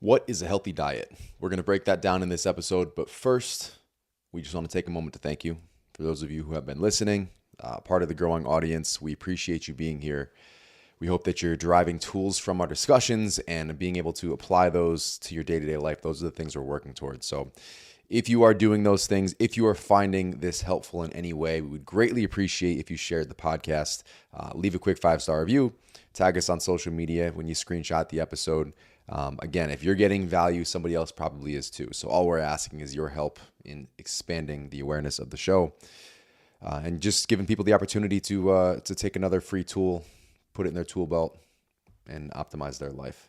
What is a healthy diet? We're going to break that down in this episode, but first, we just want to take a moment to thank you. For those of you who have been listening, part of the growing audience, we appreciate you being here. We hope that you're deriving tools from our discussions and being able to apply those to your day-to-day life. Those are the things we're working towards. So if you are doing those things, if you are finding this helpful in any way, we would greatly appreciate if you shared the podcast. Leave a quick 5-star review. Tag us on social media when you screenshot the episode. Again, if you're getting value, somebody else probably is too. So all we're asking is your help in expanding the awareness of the show and just giving people the opportunity to take another free tool, put it in their tool belt, and optimize their life.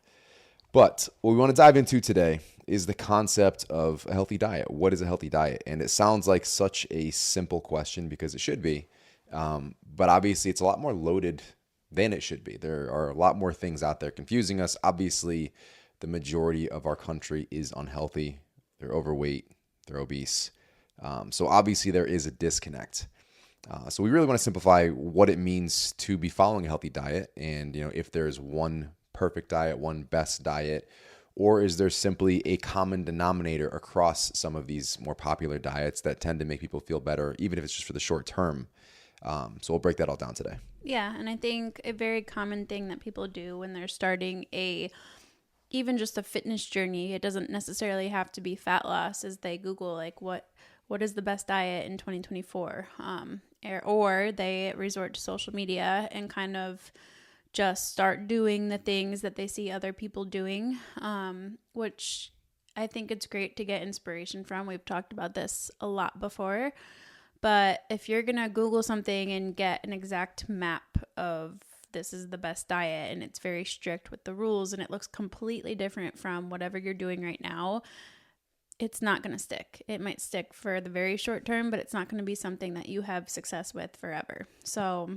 But what we want to dive into today is the concept of a healthy diet. What is a healthy diet? And it sounds like such a simple question because it should be. But obviously, it's a lot more loaded than it should be. There are a lot more things out there confusing us. Obviously, the majority of our country is unhealthy. They're overweight. They're obese. So obviously, there is a disconnect. So we really want to simplify what it means to be following a healthy diet, and if there's one perfect diet, one best diet, or is there simply a common denominator across some of these more popular diets that tend to make people feel better, even if it's just for the short term. So we'll break that all down today. Yeah, and I think a very common thing that people do when they're starting even just a fitness journey, it doesn't necessarily have to be fat loss, is they Google like what is the best diet in 2024, or they resort to social media and kind of just start doing the things that they see other people doing, which I think it's great to get inspiration from. We've talked about this a lot before. But if you're going to Google something and get an exact map of this is the best diet and it's very strict with the rules and it looks completely different from whatever you're doing right now, it's not going to stick. It might stick for the very short term, but it's not going to be something that you have success with forever. So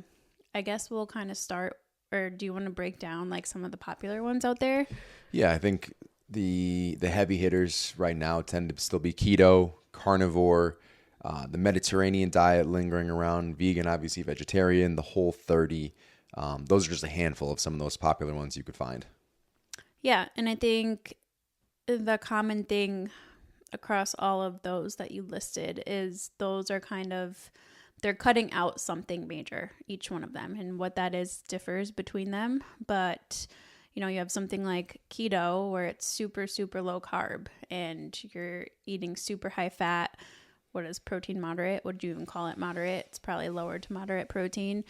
I guess we'll kind of start, or do you want to break down like some of the popular ones out there? Yeah, I think the heavy hitters right now tend to still be keto, carnivore, the Mediterranean diet lingering around, vegan, obviously vegetarian, the Whole30. Those are just a handful of some of those popular ones you could find. Yeah, and I think the common thing across all of those that you listed is those are they're cutting out something major, each one of them. And what that is differs between them. But, you have something like keto where it's super, super low carb and you're eating super high fat. What is protein moderate? Would you even call it moderate? It's probably lower to moderate protein.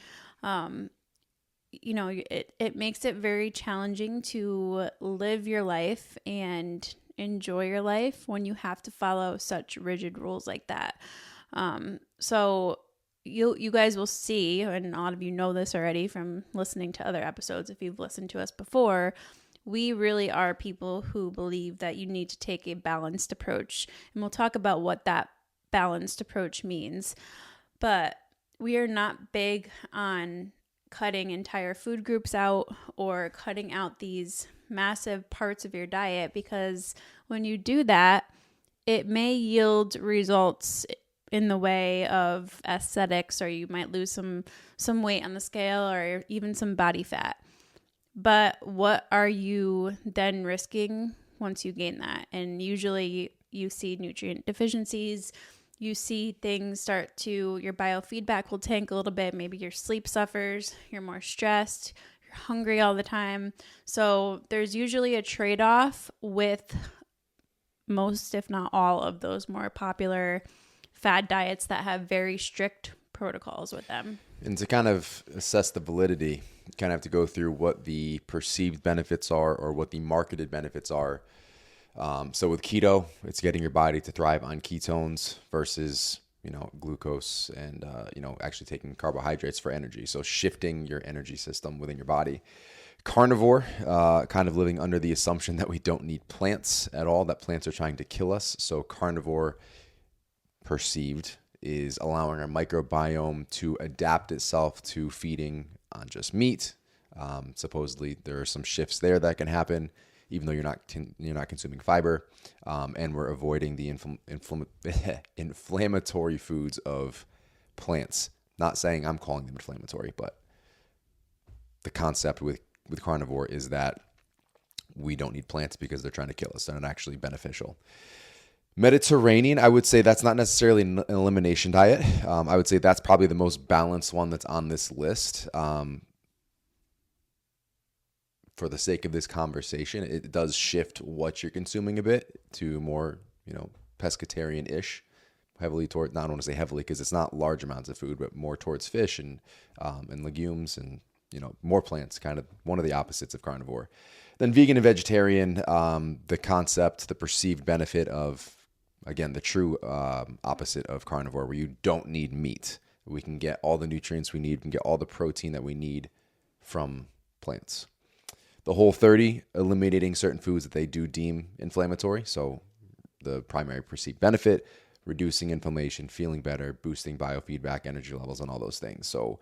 It makes it very challenging to live your life and enjoy your life when you have to follow such rigid rules like that. So you guys will see, and a lot of you know this already from listening to other episodes if you've listened to us before, we really are people who believe that you need to take a balanced approach. And we'll talk about what that balanced approach means. But we are not big on cutting entire food groups out or cutting out these massive parts of your diet, because when you do that, it may yield results in the way of aesthetics, or you might lose some weight on the scale or even some body fat. But what are you then risking once you gain that? And usually you see nutrient deficiencies. You see things your biofeedback will tank a little bit. Maybe your sleep suffers, you're more stressed, you're hungry all the time. So there's usually a trade-off with most, if not all, of those more popular fad diets that have very strict protocols with them. And to kind of assess the validity, you kind of have to go through what the perceived benefits are or what the marketed benefits are. So with keto, it's getting your body to thrive on ketones versus, glucose and, actually taking carbohydrates for energy. So shifting your energy system within your body. Carnivore, kind of living under the assumption that we don't need plants at all, that plants are trying to kill us. So carnivore perceived is allowing our microbiome to adapt itself to feeding on just meat. Supposedly there are some shifts there that can happen, even though you're not consuming fiber, and we're avoiding the inflammatory foods of plants. Not saying I'm calling them inflammatory, but the concept with carnivore is that we don't need plants because they're trying to kill us. They're not actually beneficial. Mediterranean, I would say that's not necessarily an elimination diet. I would say that's probably the most balanced one that's on this list. For the sake of this conversation, it does shift what you're consuming a bit to more, pescatarian-ish, heavily toward, not want to say heavily because it's not large amounts of food, but more towards fish and legumes and, more plants, kind of one of the opposites of carnivore. Then vegan and vegetarian, the concept, the perceived benefit of, again, the true opposite of carnivore, where you don't need meat. We can get all the nutrients we need, we can get all the protein that we need from plants. The Whole30, eliminating certain foods that they do deem inflammatory. So the primary perceived benefit, reducing inflammation, feeling better, boosting biofeedback, energy levels, and all those things. So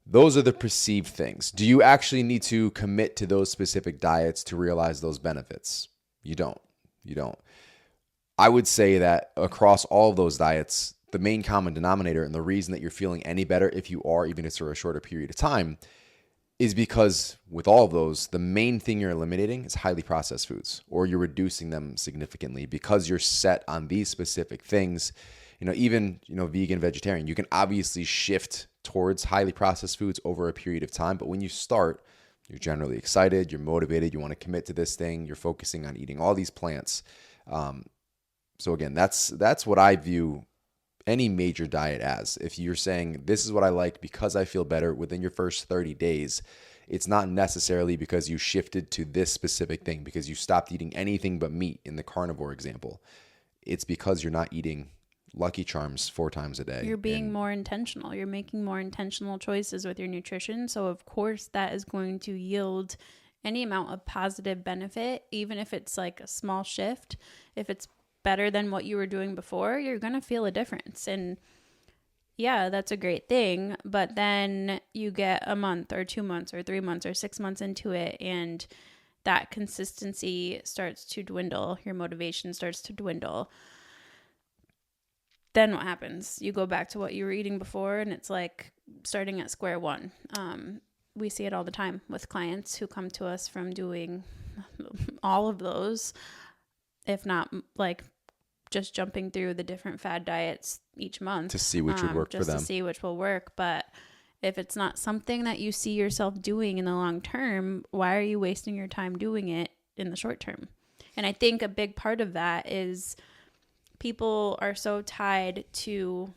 those are the perceived things. Do you actually need to commit to those specific diets to realize those benefits? You don't. I would say that across all of those diets, the main common denominator and the reason that you're feeling any better, if you are, even if it's for a shorter period of time, is because with all of those, the main thing you're eliminating is highly processed foods, or you're reducing them significantly because you're set on these specific things. Even vegan, vegetarian, you can obviously shift towards highly processed foods over a period of time. But when you start, you're generally excited, you're motivated, you want to commit to this thing, you're focusing on eating all these plants. So again, that's what I view any major diet as. If you're saying, this is what I like because I feel better within your first 30 days, it's not necessarily because you shifted to this specific thing, because you stopped eating anything but meat in the carnivore example. It's because you're not eating Lucky Charms 4 times a day. You're being more intentional. You're making more intentional choices with your nutrition. So of course that is going to yield any amount of positive benefit, even if it's like a small shift. If it's better than what you were doing before, you're going to feel a difference. And yeah, that's a great thing. But then you get a month or 2 months or 3 months or 6 months into it, and that consistency starts to dwindle. Your motivation starts to dwindle. Then what happens? You go back to what you were eating before, and it's like starting at square one. We see it all the time with clients who come to us from doing all of those, if not like just jumping through the different fad diets each month to see which would work for them. Just to see which will work. But if it's not something that you see yourself doing in the long term, why are you wasting your time doing it in the short term? And I think a big part of that is people are so tied to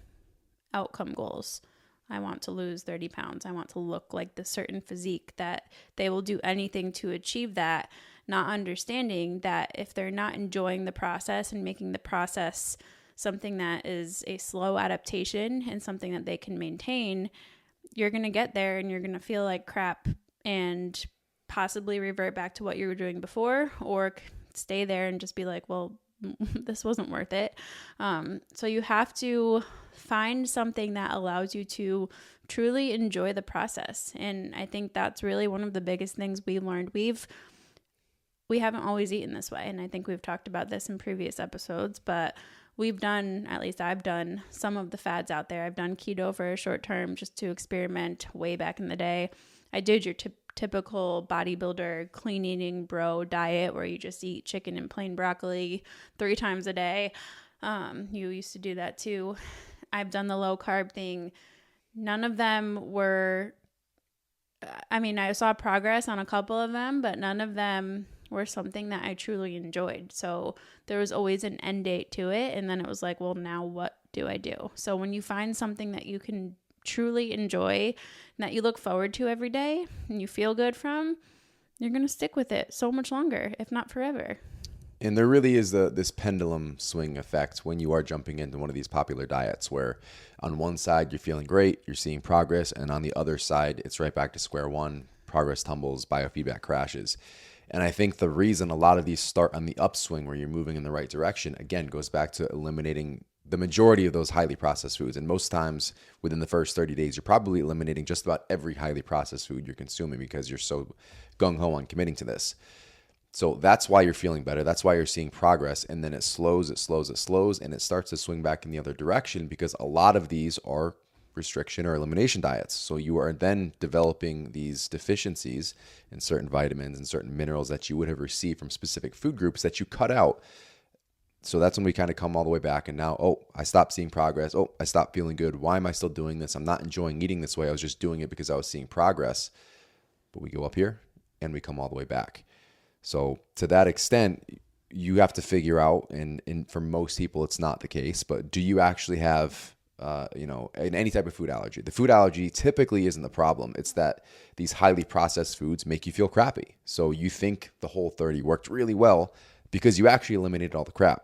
outcome goals. I want to lose 30 pounds. I want to look like this certain physique, that they will do anything to achieve that, not understanding that if they're not enjoying the process and making the process something that is a slow adaptation and something that they can maintain, you're going to get there and you're going to feel like crap and possibly revert back to what you were doing before, or stay there and just be like, well, this wasn't worth it. So you have to find something that allows you to truly enjoy the process. And I think that's really one of the biggest things we learned. We haven't always eaten this way. And I think we've talked about this in previous episodes, but we've done, at least I've done some of the fads out there. I've done keto for a short term just to experiment way back in the day. I did your typical bodybuilder, clean eating bro diet where you just eat chicken and plain broccoli 3 times a day. You used to do that too. I've done the low carb thing. None of them were, I saw progress on a couple of them, but none of them were something that I truly enjoyed. So there was always an end date to it. And then it was like, well, now what do I do? So when you find something that you can truly enjoy and that you look forward to every day and you feel good from, you're going to stick with it so much longer, if not forever. And there really is this pendulum swing effect when you are jumping into one of these popular diets where on one side you're feeling great, you're seeing progress, and on the other side it's right back to square one, progress tumbles, biofeedback crashes. And I think the reason a lot of these start on the upswing where you're moving in the right direction, again, goes back to eliminating the majority of those highly processed foods. And most times within the first 30 days, you're probably eliminating just about every highly processed food you're consuming because you're so gung-ho on committing to this. So that's why you're feeling better. That's why you're seeing progress. And then it slows, and it starts to swing back in the other direction because a lot of these are restriction or elimination diets. So you are then developing these deficiencies in certain vitamins and certain minerals that you would have received from specific food groups that you cut out. So that's when we kind of come all the way back, and now, oh, I stopped seeing progress. Oh, I stopped feeling good. Why am I still doing this? I'm not enjoying eating this way. I was just doing it because I was seeing progress. But we go up here and we come all the way back. So to that extent, you have to figure out, and for most people, it's not the case, but do you actually have, any type of food allergy? The food allergy typically isn't the problem. It's that these highly processed foods make you feel crappy. So you think the Whole30 worked really well because you actually eliminated all the crap,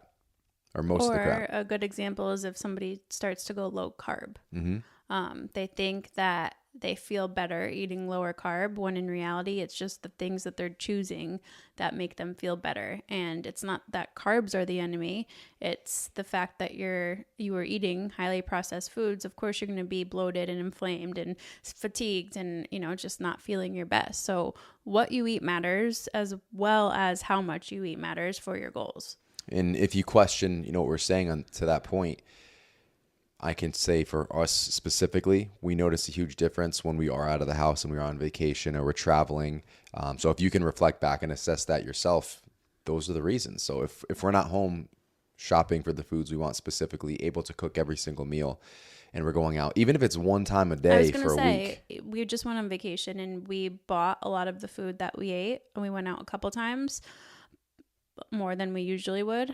or most of the crap. Or a good example is if somebody starts to go low carb. Mm-hmm. They think that they feel better eating lower carb, when in reality, it's just the things that they're choosing that make them feel better. And it's not that carbs are the enemy. It's the fact that you are eating highly processed foods. Of course, you're going to be bloated and inflamed and fatigued and, just not feeling your best. So what you eat matters, as well as how much you eat matters for your goals. And if you question, what we're saying to that point, I can say for us specifically, we notice a huge difference when we are out of the house and we're on vacation or we're traveling. So if you can reflect back and assess that yourself, those are the reasons. So if we're not home shopping for the foods we want specifically, able to cook every single meal, and we're going out, even if it's one time a day for a week. We just went on vacation and we bought a lot of the food that we ate, and we went out a couple times, more than we usually would.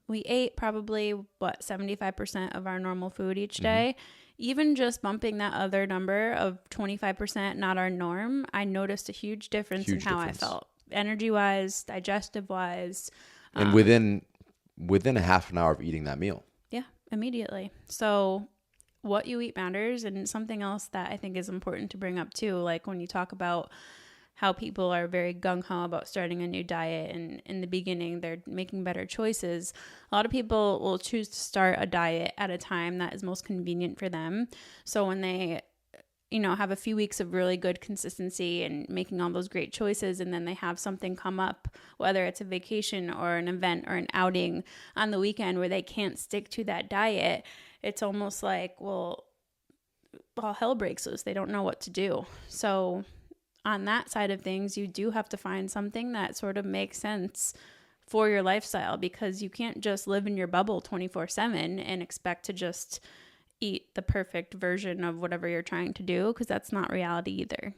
We ate probably 75% of our normal food each day. Even just bumping that other number of 25%, not our norm, I noticed a huge difference in how I felt, energy wise, digestive wise. And within a half an hour of eating that meal. Yeah, immediately. So what you eat matters. And something else that I think is important to bring up too, like when you talk about how people are very gung-ho about starting a new diet, and in the beginning they're making better choices. A lot of people will choose to start a diet at a time that is most convenient for them. So when they, have a few weeks of really good consistency and making all those great choices, and then they have something come up, whether it's a vacation or an event or an outing on the weekend where they can't stick to that diet, it's almost like, well, all hell breaks loose. They don't know what to do. So on that side of things, you do have to find something that sort of makes sense for your lifestyle, because you can't just live in your bubble 24/7 and expect to just eat the perfect version of whatever you're trying to do, because that's not reality either.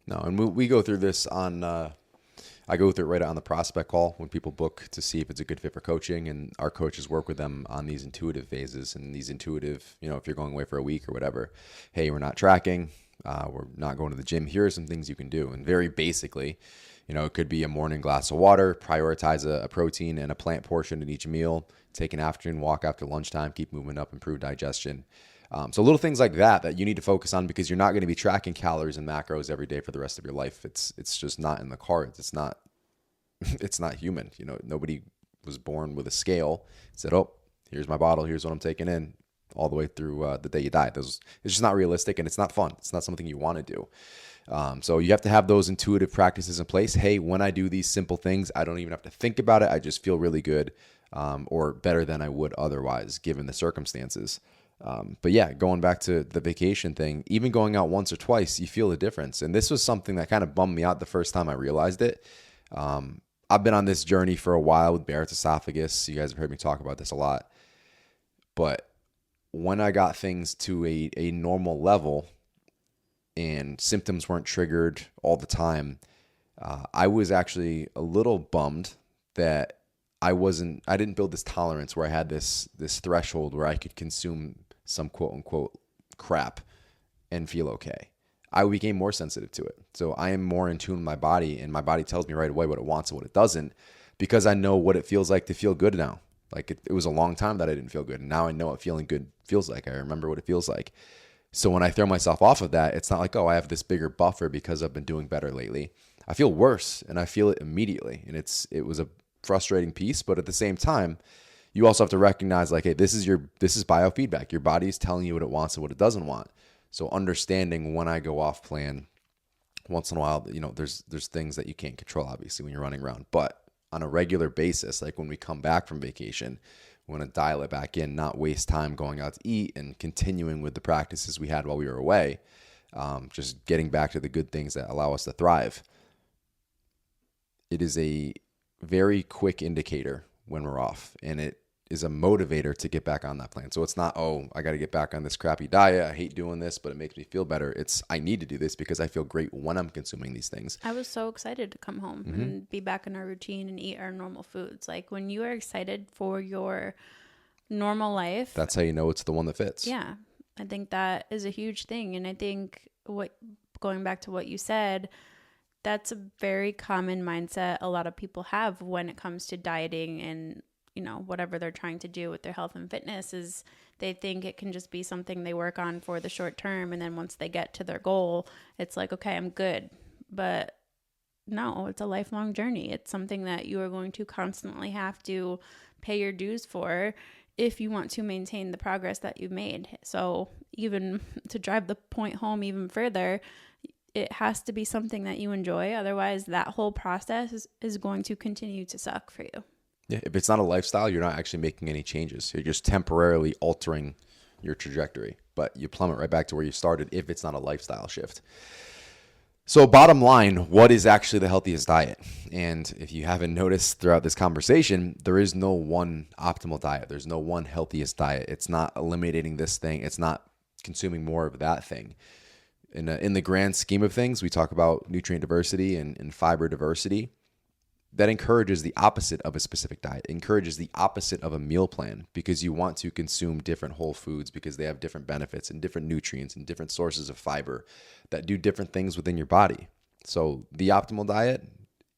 No, and we go through this on, I go through it right on the prospect call when people book to see if it's a good fit for coaching, and our coaches work with them on these intuitive phases and these intuitive, if you're going away for a week or whatever, hey, we're not tracking. We're not going to the gym. Here are some things you can do. And very basically, it could be a morning glass of water, prioritize a protein and a plant portion in each meal, take an afternoon walk after lunchtime, keep moving up, improve digestion. So little things like that you need to focus on, because you're not going to be tracking calories and macros every day for the rest of your life. It's just not in the cards. It's not human. Nobody was born with a scale, said, oh, here's my bottle, here's what I'm taking in, all the way through the day you die. It's just not realistic, and it's not fun. It's not something you want to do. So you have to have those intuitive practices in place. Hey, when I do these simple things, I don't even have to think about it. I just feel really good, or better than I would otherwise, given the circumstances. But yeah, going back to the vacation thing, even going out once or twice, you feel the difference. And this was something that kind of bummed me out the first time I realized it. I've been on this journey for a while with Barrett's esophagus. You guys have heard me talk about this a lot. But when I got things to a normal level and symptoms weren't triggered all the time, I was actually a little bummed that I didn't build this tolerance where I had this threshold where I could consume some quote unquote crap and feel okay. I became more sensitive to it. So I am more in tune with my body, and my body tells me right away what it wants and what it doesn't, because I know what it feels like to feel good now. Like it was a long time that I didn't feel good, and now I know what feeling good feels like. I remember what it feels like. So when I throw myself off of that, it's not like, oh, I have this bigger buffer because I've been doing better lately. I feel worse, and I feel it immediately. And it was a frustrating piece, but at the same time, you also have to recognize, like, hey, this is biofeedback. Your body is telling you what it wants and what it doesn't want. So understanding when I go off plan, once in a while, there's things that you can't control, obviously, when you're running around. But on a regular basis, like when we come back from vacation, We want to dial it back in, not waste time going out to eat and continuing with the practices we had while we were away. Just getting back to the good things that allow us to thrive. It is a very quick indicator when we're off, and it is a motivator to get back on that plan. So it's not, oh, I got to get back on this crappy diet. I hate doing this, but it makes me feel better. It's, I need to do this because I feel great when I'm consuming these things. I was so excited to come home and be back in our routine and eat our normal foods. Like when you are excited for your normal life, That's how you know it's the one that fits. yeah, I think that is a huge thing. And I think going back to what you said, that's a very common mindset a lot of people have when it comes to dieting and, you know, whatever they're trying to do with their health and fitness is they think it can just be something they work on for the short term. And then once they get to their goal, it's like, okay, I'm good. But no, it's a lifelong journey. It's something that you are going to constantly have to pay your dues for if you want to maintain the progress that you've made. So even to drive the point home even further, it has to be something that you enjoy. Otherwise, that whole process is going to continue to suck for you. Yeah, if it's not a lifestyle, you're not actually making any changes. You're just temporarily altering your trajectory, but you plummet right back to where you started if it's not a lifestyle shift. So bottom line, what is actually the healthiest diet? And if you haven't noticed throughout this conversation, there is no one optimal diet. There's no one healthiest diet. It's not eliminating this thing. It's not consuming more of that thing. In the grand scheme of things, we talk about nutrient diversity and fiber diversity. That encourages the opposite of a specific diet. It encourages the opposite of a meal plan because you want to consume different whole foods because they have different benefits and different nutrients and different sources of fiber that do different things within your body. So the optimal diet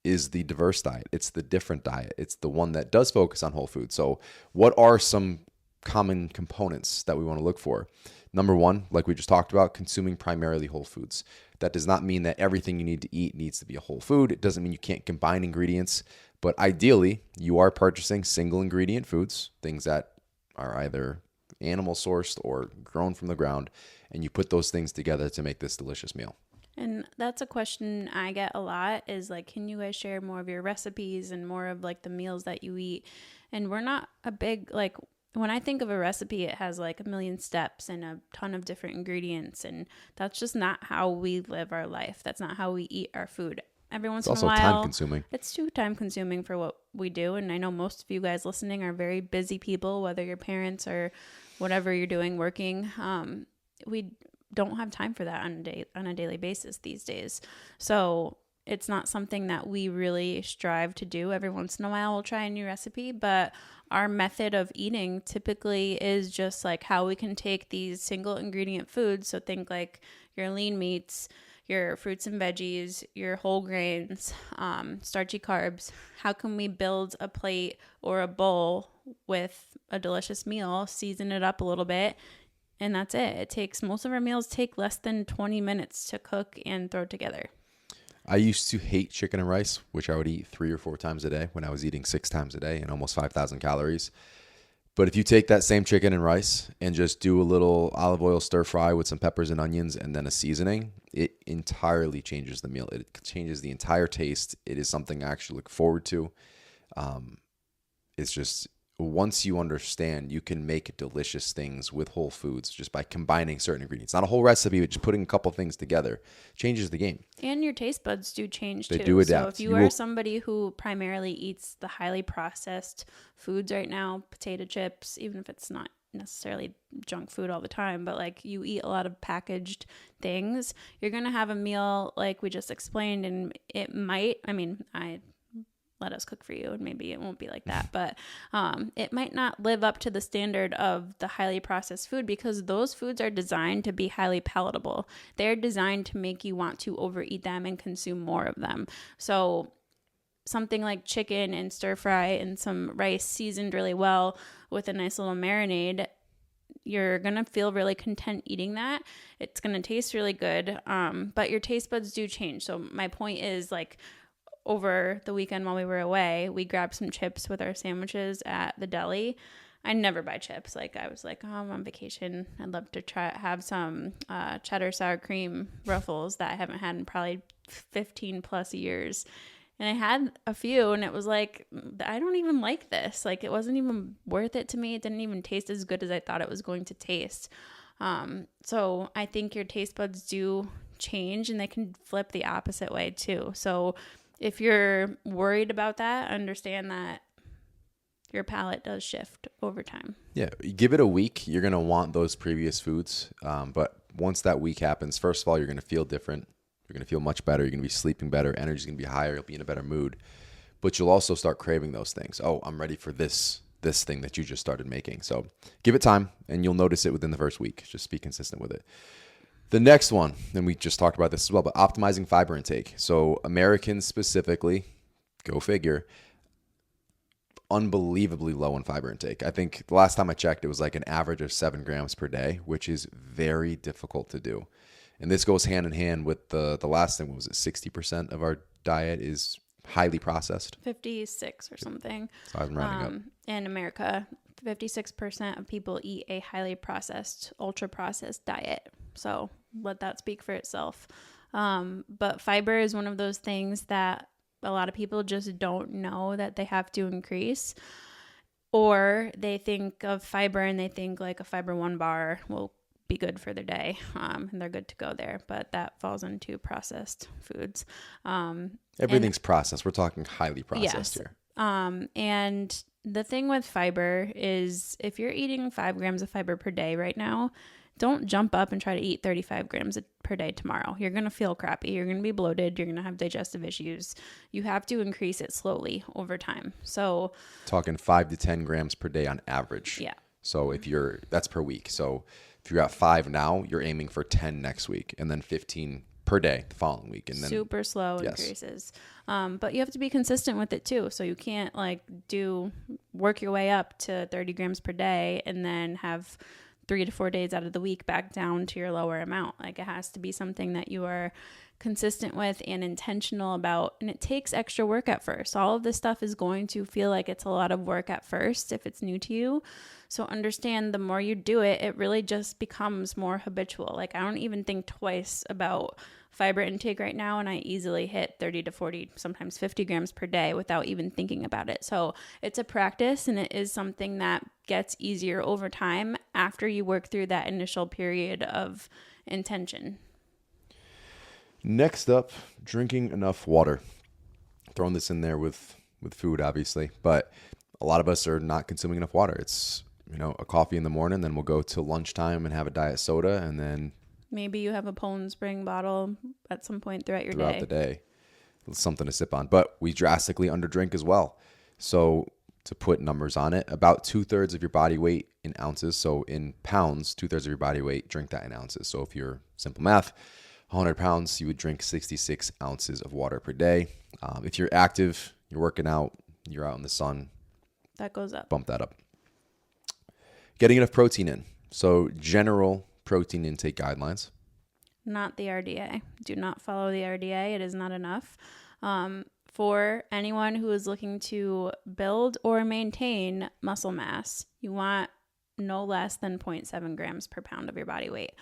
is the diverse diet. It's the different diet. It's the one that does focus on whole foods. So what are some common components that we want to look for? Number one, like we just talked about, consuming primarily whole foods. That does not mean that everything you need to eat needs to be a whole food. It doesn't mean you can't combine ingredients, but ideally you are purchasing single ingredient foods, things that are either animal sourced or grown from the ground, and you put those things together to make this delicious meal. And that's a question I get a lot is like, can you guys share more of your recipes and more of like the meals that you eat? And we're not a big, like, when I think of a recipe, it has like a million steps and a ton of different ingredients. And that's just not how we live our life. That's not how we eat our food. Every once in a while, it's also time consuming. It's too time consuming for what we do. And I know most of you guys listening are very busy people, whether you're parents or whatever you're doing, working. We don't have time for that on a daily basis these days. So it's not something that we really strive to do. Every once in a while, we'll try a new recipe, but our method of eating typically is just like how we can take these single ingredient foods. So think like your lean meats, your fruits and veggies, your whole grains, starchy carbs. How can we build a plate or a bowl with a delicious meal, season it up a little bit, and that's it. Most of our meals take less than 20 minutes to cook and throw together. I used to hate chicken and rice, which I would eat 3 or 4 times a day when I was eating 6 times a day and almost 5,000 calories. But if you take that same chicken and rice and just do a little olive oil stir fry with some peppers and onions and then a seasoning, it entirely changes the meal. It changes the entire taste. It is something I actually look forward to. It's just, once you understand, you can make delicious things with whole foods just by combining certain ingredients. Not a whole recipe, but just putting a couple things together changes the game. And your taste buds do change too. They do adapt. So if you are somebody who primarily eats the highly processed foods right now, potato chips, even if it's not necessarily junk food all the time, but like you eat a lot of packaged things, you're going to have a meal like we just explained, and it might, I let us cook for you and maybe it won't be like that, but it might not live up to the standard of the highly processed food because those foods are designed to be highly palatable. They're designed to make you want to overeat them and consume more of them. So something like chicken and stir fry and some rice seasoned really well with a nice little marinade, you're going to feel really content eating that. It's going to taste really good, but your taste buds do change. So my point is, like, over the weekend while we were away, we grabbed some chips with our sandwiches at the deli. I never buy chips. Like, I was like, oh, I'm on vacation. I'd love to have some cheddar sour cream Ruffles that I haven't had in probably 15 plus years. And I had a few and it was like, I don't even like this. Like, it wasn't even worth it to me. It didn't even taste as good as I thought it was going to taste. So I think your taste buds do change and they can flip the opposite way too. So if you're worried about that, understand that your palate does shift over time. Yeah, give it a week. You're going to want those previous foods. But once that week happens, first of all, you're going to feel different. You're going to feel much better. You're going to be sleeping better. Energy's going to be higher. You'll be in a better mood. But you'll also start craving those things. Oh, I'm ready for this thing that you just started making. So give it time, and you'll notice it within the first week. Just be consistent with it. The next one, and we just talked about this as well, but optimizing fiber intake. So Americans specifically, go figure, unbelievably low in fiber intake. I think the last time I checked, it was like an average of 7 grams per day, which is very difficult to do. And this goes hand in hand with the last thing. What was it? 60% of our diet is highly processed. 56 or something. So I'm rounding up. In America, 56% of people eat a highly processed, ultra processed diet. So let that speak for itself. But fiber is one of those things that a lot of people just don't know that they have to increase, or they think of fiber and they think like a fiber 1 bar will be good for their day, and they're good to go there, but that falls into processed foods. Everything's processed. We're talking highly processed here. And the thing with fiber is if you're eating 5 grams of fiber per day right now, don't jump up and try to eat 35 grams per day tomorrow. You're going to feel crappy. You're going to be bloated. You're going to have digestive issues. You have to increase it slowly over time. So talking 5 to 10 grams per day on average. Yeah. So that's per week. So if you're at 5 now, you're aiming for 10 next week, and then 15 per day the following week. And then super slow increases. But you have to be consistent with it too. So you can't work your way up to 30 grams per day and then have 3 to 4 days out of the week back down to your lower amount. Like, it has to be something that you are consistent with and intentional about. And it takes extra work at first. All of this stuff is going to feel like it's a lot of work at first if it's new to you. So understand, the more you do it, it really just becomes more habitual. Like, I don't even think twice about fiber intake right now, and I easily hit 30 to 40, sometimes 50 grams per day without even thinking about it. So it's a practice, and it is something that gets easier over time after you work through that initial period of intention. Next up, drinking enough water. Throwing this in there with food, obviously, but a lot of us are not consuming enough water. It's, a coffee in the morning, then we'll go to lunchtime and have a diet soda, and then maybe you have a Poland Spring bottle at some point throughout the day. It's something to sip on. But we drastically underdrink as well. So to put numbers on it, about 2/3 of your body weight in ounces. So in pounds, 2/3 of your body weight, drink that in ounces. So if you're simple math, 100 pounds, you would drink 66 ounces of water per day. If you're active, you're working out, you're out in the sun, that goes up. Bump that up. Getting enough protein in. So general protein intake guidelines. Not the RDA. Do not follow the RDA. It is not enough. For anyone who is looking to build or maintain muscle mass, you want no less than 0.7 grams per pound of your body weight.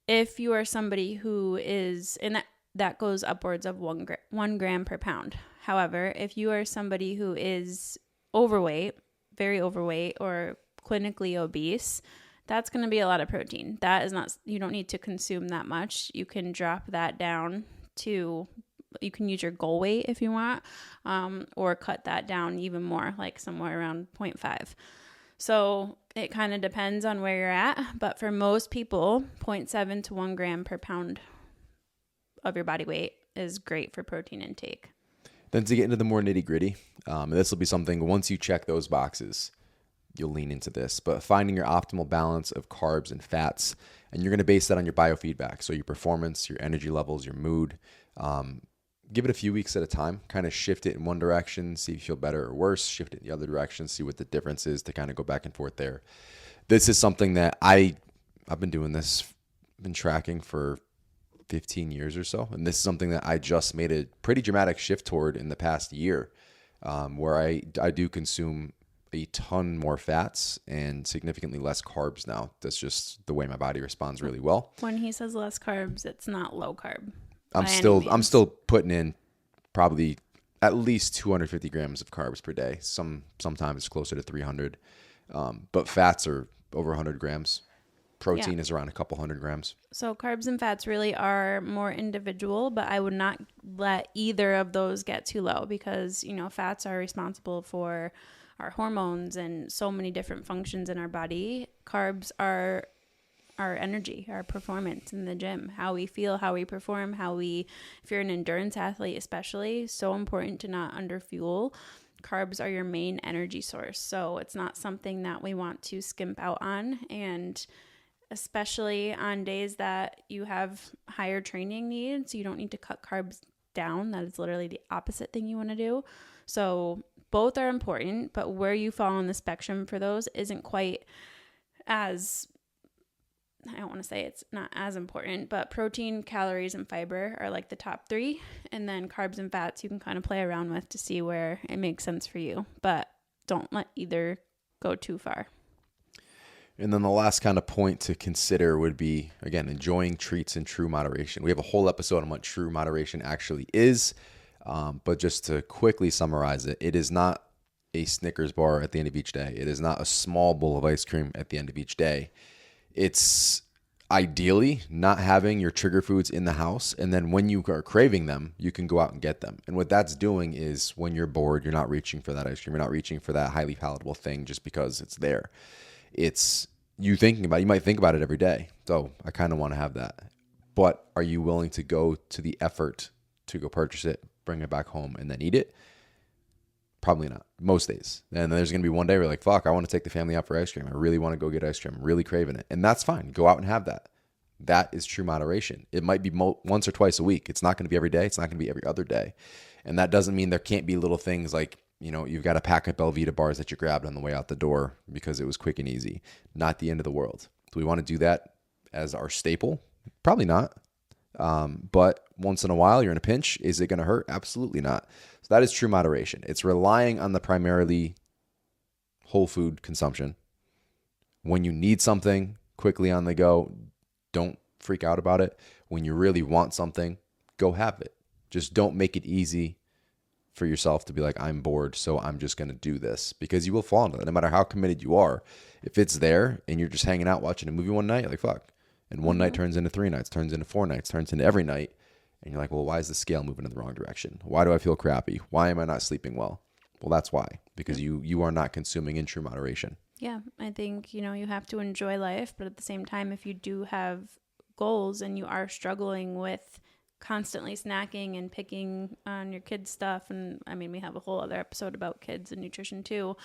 If you are somebody who is, and that goes upwards of 1 gram per pound. However, if you are somebody who is overweight, very overweight, or clinically obese, that's going to be a lot of protein. That is not, you don't need to consume that much. You can drop that down to, you can use your goal weight if you want, or cut that down even more, like somewhere around 0.5. So it kind of depends on where you're at. But for most people, 0.7 to 1 gram per pound of your body weight is great for protein intake. Then to get into the more nitty gritty, and this will be something, once you check those boxes, you'll lean into this, but finding your optimal balance of carbs and fats, and you're going to base that on your biofeedback. So your performance, your energy levels, your mood. Give it a few weeks at a time, kind of shift it in one direction, see if you feel better or worse, shift it in the other direction, see what the difference is, to kind of go back and forth there. This is something that I've been doing this, been tracking for 15 years or so. And this is something that I just made a pretty dramatic shift toward in the past year, where I do consume a ton more fats and significantly less carbs now. That's just the way my body responds really well. When he says less carbs, it's not low carb. I'm still putting in probably at least 250 grams of carbs per day. Sometimes it's closer to 300. But fats are over 100 grams. Protein is around a couple hundred grams. So carbs and fats really are more individual, but I would not let either of those get too low because, fats are responsible for our hormones and so many different functions in our body. Carbs are our energy, our performance in the gym, how we feel, how we perform, if you're an endurance athlete especially, so important to not underfuel. Carbs are your main energy source. So it's not something that we want to skimp out on. And especially on days that you have higher training needs, you don't need to cut carbs down. That is literally the opposite thing you want to do. So both are important, but where you fall on the spectrum for those isn't quite as, I don't want to say it's not as important, but protein, calories, and fiber are like the top three. And then carbs and fats you can kind of play around with to see where it makes sense for you, but don't let either go too far. And then the last kind of point to consider would be, again, enjoying treats in true moderation. We have a whole episode on what true moderation actually is. But just to quickly summarize it, it is not a Snickers bar at the end of each day. It is not a small bowl of ice cream at the end of each day. It's ideally not having your trigger foods in the house. And then when you are craving them, you can go out and get them. And what that's doing is when you're bored, you're not reaching for that ice cream. You're not reaching for that highly palatable thing just because it's there. It's you thinking about it. You might think about it every day. So I kind of want to have that. But are you willing to go to the effort to go purchase it, bring it back home, and then eat it? Probably not. Most days. And then there's going to be one day where you're like, fuck, I want to take the family out for ice cream. I really want to go get ice cream. I'm really craving it. And that's fine. Go out and have that. That is true moderation. It might be once or twice a week. It's not going to be every day. It's not going to be every other day. And that doesn't mean there can't be little things like, you've got a pack of Belvita bars that you grabbed on the way out the door because it was quick and easy. Not the end of the world. Do we want to do that as our staple? Probably not. But once in a while, you're in a pinch. Is it going to hurt? Absolutely not. So that is true moderation. It's relying on the primarily whole food consumption. When you need something quickly on the go, don't freak out about it. When you really want something, go have it. Just don't make it easy for yourself to be like, I'm bored, so I'm just going to do this, because you will fall into that no matter how committed you are. If it's there and you're just hanging out watching a movie one night, you're like, fuck. And one night turns into 3 nights, turns into 4 nights, turns into every night. And you're like, well, why is the scale moving in the wrong direction? Why do I feel crappy? Why am I not sleeping well? Well, that's why, because you are not consuming in true moderation. Yeah, I think, you have to enjoy life, but at the same time, if you do have goals and you are struggling with constantly snacking and picking on your kids' stuff, and I mean, we have a whole other episode about kids and nutrition too,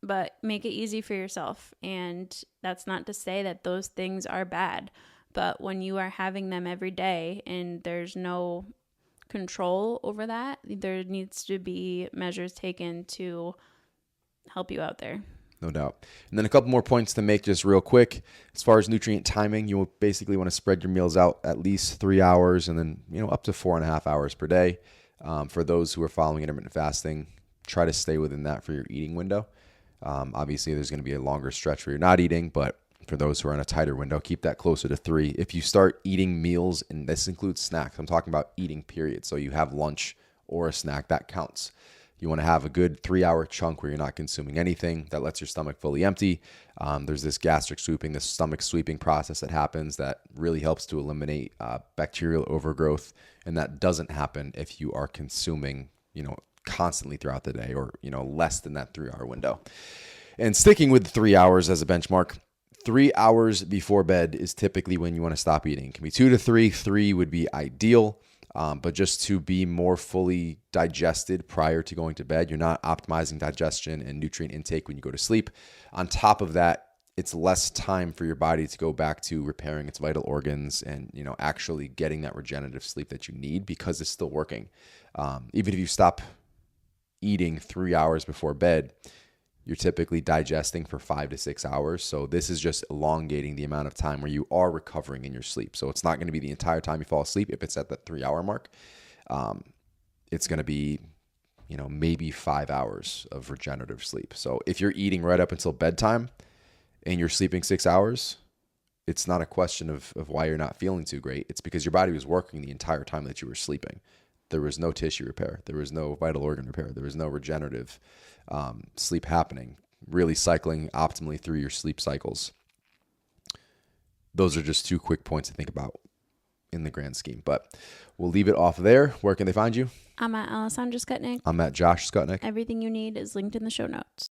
but make it easy for yourself. And that's not to say that those things are bad, but when you are having them every day and there's no control over that, there needs to be measures taken to help you out there. No doubt. And then a couple more points to make just real quick. As far as nutrient timing, you will basically want to spread your meals out at least 3 hours and then, up to 4.5 hours per day. For those who are following intermittent fasting, try to stay within that for your eating window. Obviously, there's going to be a longer stretch where you're not eating, but for those who are in a tighter window, keep that closer to 3. If you start eating meals, and this includes snacks, I'm talking about eating period. So you have lunch or a snack, that counts. You want to have a good 3-hour chunk where you're not consuming anything. That lets your stomach fully empty. There's this gastric sweeping, this stomach sweeping process that happens that really helps to eliminate bacterial overgrowth. And that doesn't happen if you are consuming, constantly throughout the day or, less than that 3-hour window. And sticking with 3 hours as a benchmark, 3 hours before bed is typically when you want to stop eating. It can be 2 to 3. 3 would be ideal. But just to be more fully digested prior to going to bed, you're not optimizing digestion and nutrient intake when you go to sleep. On top of that, it's less time for your body to go back to repairing its vital organs and, actually getting that regenerative sleep that you need because it's still working. Even if you stop eating 3 hours before bed, you're typically digesting for 5 to 6 hours. So this is just elongating the amount of time where you are recovering in your sleep. So it's not going to be the entire time you fall asleep. If it's at that 3-hour mark, it's going to be, maybe 5 hours of regenerative sleep. So if you're eating right up until bedtime and you're sleeping 6 hours, it's not a question of why you're not feeling too great. It's because your body was working the entire time that you were sleeping. there was no tissue repair. There was no vital organ repair. There was no regenerative sleep happening, really cycling optimally through your sleep cycles. Those are just 2 quick points to think about in the grand scheme. But we'll leave it off there. Where can they find you? I'm at Alessandra Skutnik. I'm at Josh Skutnik. Everything you need is linked in the show notes.